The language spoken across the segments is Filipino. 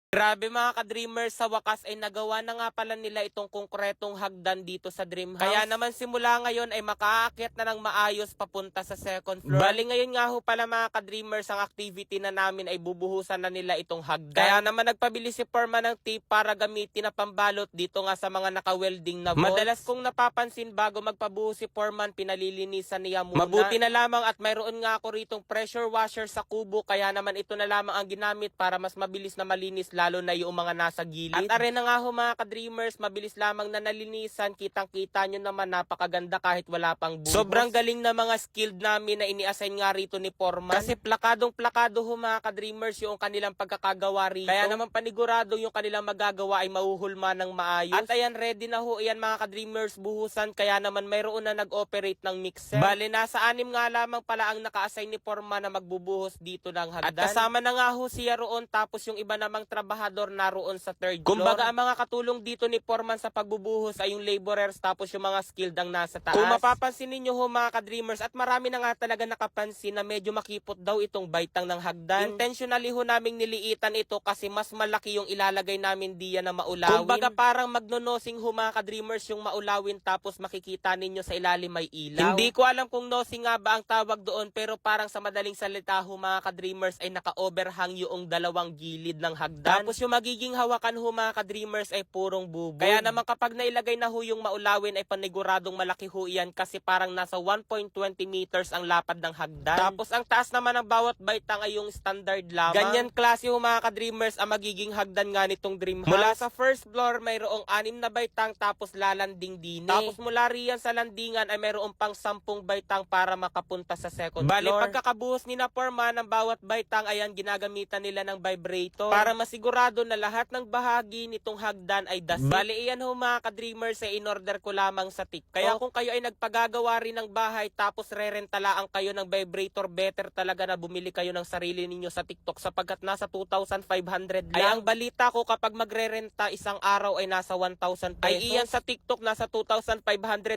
Grabe mga ka-dreamers, sa wakas ay nagawa na nga pala nila itong konkretong hagdan dito sa dream house. Kaya naman simula ngayon ay makaakyat na ng maayos papunta sa second floor. Bali ngayon nga ho pala mga ka-dreamers, ang activity na namin ay bubuhusan na nila itong hagdan. Kaya naman nagpabili si Foreman ng tape para gamitin na pambalot dito nga sa mga naka-welding na bolts. Madalas kong napapansin bago magpabuhos si Foreman, pinalilinisan niya muna. Mabuti na lamang at mayroon nga ako ritong pressure washer sa kubo, kaya naman ito na lamang ang ginamit para mas mabilis na malinis lalo na yung mga nasa gilid. At are na nga ho mga ka-dreamers, mabilis lamang na nalinisan. Kitang-kita nyo naman napakaganda kahit wala pang buhos. Sobrang galing na mga skilled namin na ini-assign nga rito ni Foreman. Kasi plakadong-plakado ho mga ka-dreamers yung kanilang pagkakagawa rito. Kaya naman panigurado yung kanilang magagawa ay mahuhulma ng maayos. At ayan, ready na ho ayan mga ka-dreamers, buhusan. Kaya naman mayroon na nag-operate ng mixer. Bale, nasa 6 nga lamang pala ang naka-assign ni Foreman na magbubuhos dito ng hagdan. At kasama na nga ho siya roon, tapos yung iba namang trabahador naroon sa third floor. Kumbaga ang mga katulong dito ni Foreman sa pagbubuhos ay yung laborers, tapos yung mga skilled ang nasa taas. Kung mapapansin ninyo ho mga ka-dreamers, at marami na nga talaga nakapansin na medyo makipot daw itong baitang ng hagdan. Intentionally ho naming niliitan ito kasi mas malaki yung ilalagay namin diyan na maulawin. Kumbaga parang magno-nosing ho mga ka-dreamers yung maulawin, tapos makikita ninyo sa ilalim may ilaw. Hindi ko alam kung nosing nga ba ang tawag doon, pero parang sa madaling salita ho mga ka-dreamers ay naka-overhang yung dalawang gilid ng hagdan. Tapos yung magiging hawakan ho mga ka-dreamers ay purong bubog. Kaya naman kapag nailagay na ho yung maulawin ay paniguradong malaki ho yan, kasi parang nasa 1.20 meters ang lapad ng hagdan. Tapos ang taas naman ng bawat baitang ay yung standard lamang. Ganyan klase ho mga ka-dreamers ang magiging hagdan nga nitong dream house. Mula sa first floor mayroong 6 na baitang, tapos lalanding din. Tapos mula riyan sa landingan ay mayroong pang 10 baitang para makapunta sa second floor. Bali pagkakabuhos ni na Foreman ng bawat baitang, ayan ginagamitan nila ng vibrator para masigurado na lahat ng bahagi nitong hagdan ay dasik. Bali iyan ho mga ka-dreamers ay in-order ko lamang sa TikTok. Kaya kung kayo ay nagpagagawa rin ng bahay tapos re-rentalaan kayo ng vibrator, better talaga na bumili kayo ng sarili ninyo sa TikTok, sapagkat nasa 2,500 lang. Ay ang balita ko kapag magre-renta isang araw ay nasa 1,000 pesos. Ay iyan sa TikTok nasa 2,500,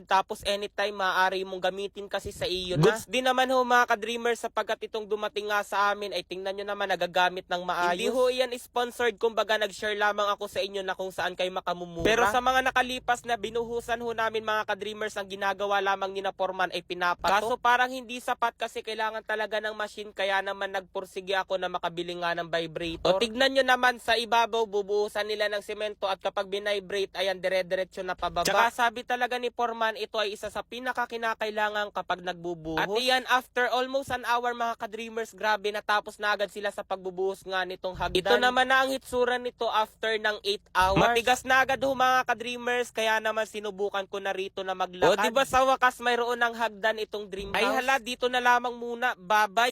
tapos anytime maaari mong gamitin kasi sa iyo na. Goods din naman ho mga ka-dreamers, sapagkat itong dumating nga sa amin ay tingnan nyo naman nagagamit ng maayos. Hindi ho iyan sponsored, kumbaga nag-share lamang ako sa inyo na kung saan kayo makamumura. Pero sa mga nakalipas na binuhusan ho namin mga ka-dreamers, ang ginagawa lamang ni na Foreman ay pinapato. Kaso parang hindi sapat kasi kailangan talaga ng machine, kaya naman nagpursige ako na makabili nga ng vibrator. O tignan nyo naman sa ibabaw, bubuhusan nila ng semento, at kapag binibrate ayan dire-diretso na pababa. Tsaka sabi talaga ni Foreman, ito ay isa sa pinakakinakailangan kapag nagbubuhos. At iyan after almost an hour mga ka-dreamers, grabe natapos na agad sila sa pagbubuhos nga nitong hagdan. Ito naman na ang hitsura nito after ng 8 hours. Matigas na agad ho mga ka-dreamers, kaya naman sinubukan ko na rito na maglakad. O diba sa wakas mayroon ng hagdan itong dream house. Ay hala, dito na lamang muna. Bye-bye.